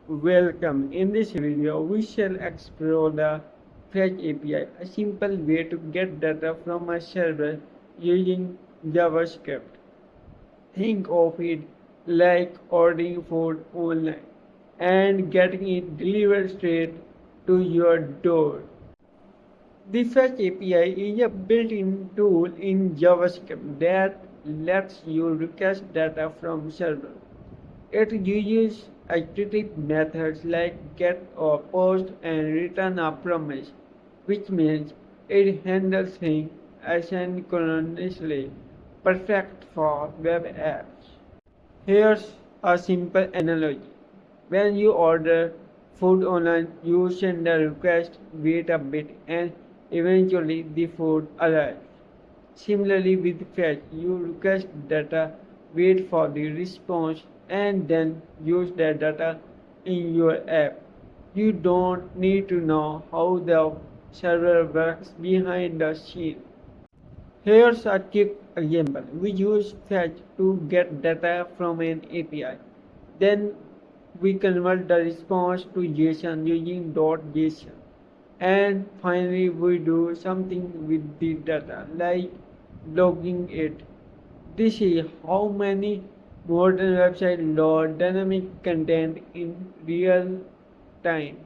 Welcome. In this video, we shall explore the Fetch API, a simple way to get data from a server using JavaScript. Think of it like ordering food online and getting it delivered straight to your door. The Fetch API is a built-in tool in JavaScript that lets you request data from servers. It uses iterative methods like get or post and return a promise, which means it handles things asynchronously, perfect for web apps. Here's a simple analogy. When you order food online, you send a request, wait a bit, and eventually the food arrives. Similarly, with Fetch, you request data, wait for the response, and then use that data in your app. You don't need to know how the server works behind the scene. Here's a quick example. We use Fetch to get data from an API. Then we convert the response to JSON using .json. And finally, we do something with the data, like logging it. This is how many modern websites load dynamic content in real time.